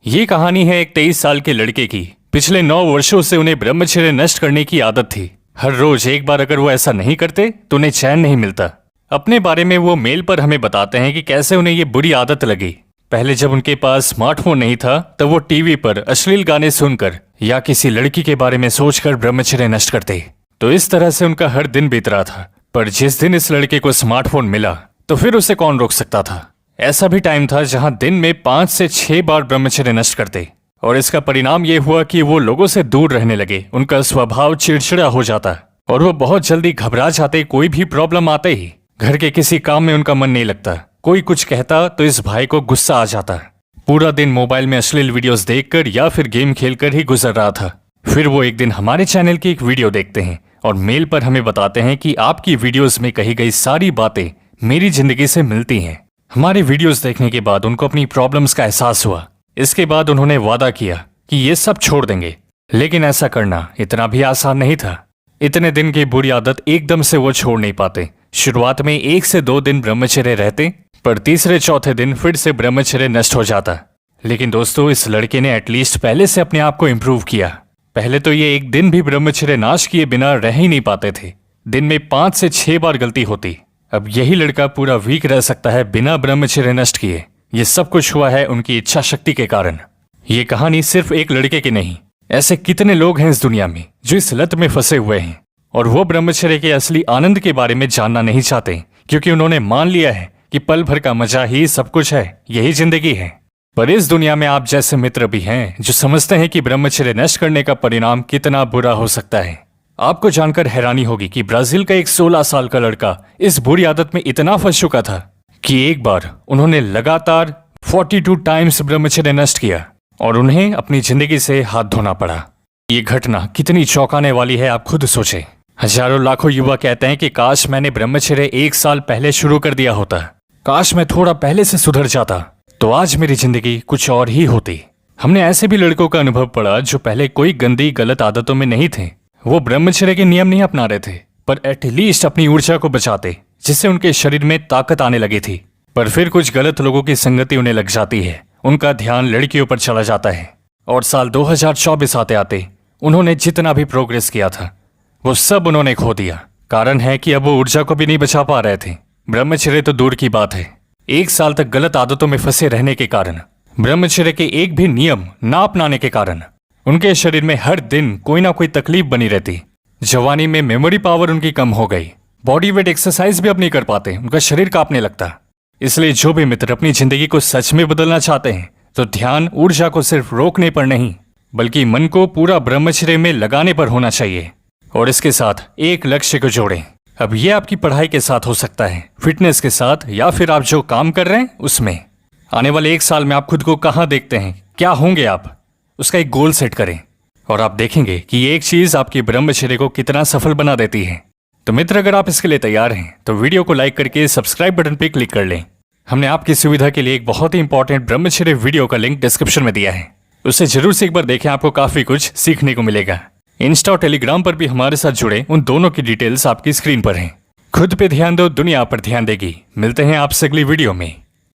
ये कहानी है एक 23 साल के लड़के की। पिछले 9 वर्षों से उन्हें ब्रह्मचर्य नष्ट करने की आदत थी। हर रोज एक बार अगर वो ऐसा नहीं करते तो उन्हें चैन नहीं मिलता। अपने बारे में वो मेल पर हमें बताते हैं कि कैसे उन्हें ये बुरी आदत लगी। पहले जब उनके पास स्मार्टफोन नहीं था तब वो टीवी पर अश्लील गाने सुनकर या किसी लड़की के बारे में सोचकर ब्रह्मचर्य नष्ट करते। तो इस तरह से उनका हर दिन बीत रहा था। पर जिस दिन इस लड़के को स्मार्टफोन मिला तो फिर उसे कौन रोक सकता था। ऐसा भी टाइम था जहां दिन में 5 से 6 बार ब्रह्मचर्य नष्ट करते और इसका परिणाम ये हुआ कि वो लोगों से दूर रहने लगे। उनका स्वभाव चिड़चिड़ा हो जाता और वो बहुत जल्दी घबरा जाते। कोई भी प्रॉब्लम आते ही घर के किसी काम में उनका मन नहीं लगता। कोई कुछ कहता तो इस भाई को गुस्सा आ जाता। पूरा दिन मोबाइल में अश्लील वीडियोस देखकर या फिर गेम खेलकर ही गुजर रहा था। फिर वो एक दिन हमारे चैनल की एक वीडियो देखते हैं और मेल पर हमें बताते हैं कि आपकी वीडियोस में कही गई सारी बातें मेरी जिंदगी से मिलती हैं। हमारे वीडियोस देखने के बाद उनको अपनी प्रॉब्लम्स का एहसास हुआ। इसके बाद उन्होंने वादा किया कि ये सब छोड़ देंगे, लेकिन ऐसा करना इतना भी आसान नहीं था। इतने दिन की बुरी आदत एकदम से वो छोड़ नहीं पाते। शुरुआत में 1 से 2 दिन ब्रह्मचर्य रहते, पर तीसरे चौथे दिन फिर से ब्रह्मचर्य नष्ट हो जाता। लेकिन दोस्तों, इस लड़के ने एटलीस्ट पहले से अपने आप को इम्प्रूव किया। पहले तो ये एक दिन भी ब्रह्मचर्य नाश किए बिना रह ही नहीं पाते थे। दिन में 5 से 6 बार गलती होती। अब यही लड़का पूरा वीक रह सकता है बिना ब्रह्मचर्य नष्ट किए। ये सब कुछ हुआ है उनकी इच्छा शक्ति के कारण। ये कहानी सिर्फ एक लड़के की नहीं, ऐसे कितने लोग हैं इस दुनिया में जो इस लत में फंसे हुए हैं और वो ब्रह्मचर्य के असली आनंद के बारे में जानना नहीं चाहते, क्योंकि उन्होंने मान लिया है कि पल भर का मजा ही सब कुछ है, यही जिंदगी है। पर इस दुनिया में आप जैसे मित्र भी हैं जो समझते हैं कि ब्रह्मचर्य नष्ट करने का परिणाम कितना बुरा हो सकता है। आपको जानकर हैरानी होगी कि ब्राजील का एक 16 साल का लड़का इस बुरी आदत में इतना फंस चुका था कि एक बार उन्होंने लगातार 42 टाइम्स ब्रह्मचर्य नष्ट किया और उन्हें अपनी जिंदगी से हाथ धोना पड़ा। ये घटना कितनी चौंकाने वाली है, आप खुद सोचें। हजारों लाखों युवा कहते हैं कि काश मैंने ब्रह्मचर्य 1 साल पहले शुरू कर दिया होता, काश मैं थोड़ा पहले से सुधर जाता तो आज मेरी जिंदगी कुछ और ही होती। हमने ऐसे भी लड़कों का अनुभव पड़ा जो पहले कोई गंदी गलत आदतों में नहीं थे। वो ब्रह्मचर्य के नियम नहीं अपना रहे थे, पर एटलीस्ट अपनी ऊर्जा को बचाते, जिससे उनके शरीर में ताकत आने लगी थी। पर फिर कुछ गलत लोगों की संगति उन्हें लग जाती है। उनका ध्यान लड़कियों पर चला जाता है और साल 2024 आते आते उन्होंने जितना भी प्रोग्रेस किया था वो सब उन्होंने खो दिया। कारण है कि अब वो ऊर्जा को भी नहीं बचा पा रहे थे। ब्रह्मचर्य तो दूर की बात है, 1 साल तक गलत आदतों में फंसे रहने के कारण, ब्रह्मचर्य के एक भी नियम ना अपनाने के कारण उनके शरीर में हर दिन कोई ना कोई तकलीफ बनी रहती। जवानी में मेमोरी पावर उनकी कम हो गई, बॉडी वेट एक्सरसाइज भी अब नहीं कर पाते, उनका शरीर कांपने लगता। इसलिए जो भी मित्र अपनी जिंदगी को सच में बदलना चाहते हैं तो ध्यान ऊर्जा को सिर्फ रोकने पर नहीं बल्कि मन को पूरा ब्रह्मचर्य में लगाने पर होना चाहिए और इसके साथ एक लक्ष्य को जोड़ें। अब ये आपकी पढ़ाई के साथ हो सकता है, फिटनेस के साथ, या फिर आप जो काम कर रहे हैं उसमें। आने वाले 1 साल में आप खुद को कहाँ देखते हैं, क्या होंगे आप, उसका एक गोल सेट करें और आप देखेंगे कि ये एक चीज आपके ब्रह्मचर्य को कितना सफल बना देती है। तो मित्र, अगर आप इसके लिए तैयार हैं तो वीडियो को लाइक करके सब्सक्राइब बटन पर क्लिक कर लें। हमने आपकी सुविधा के लिए एक बहुत ही इंपॉर्टेंट ब्रह्मचर्य वीडियो का लिंक डिस्क्रिप्शन में दिया है, उसे जरूर से एक बार देखें, आपको काफी कुछ सीखने को मिलेगा। इंस्टा और टेलीग्राम पर भी हमारे साथ जुड़े, उन दोनों की डिटेल्स आपकी स्क्रीन पर हैं। खुद पे ध्यान दो, दुनिया पर ध्यान देगी। मिलते हैं आपसे अगली वीडियो में।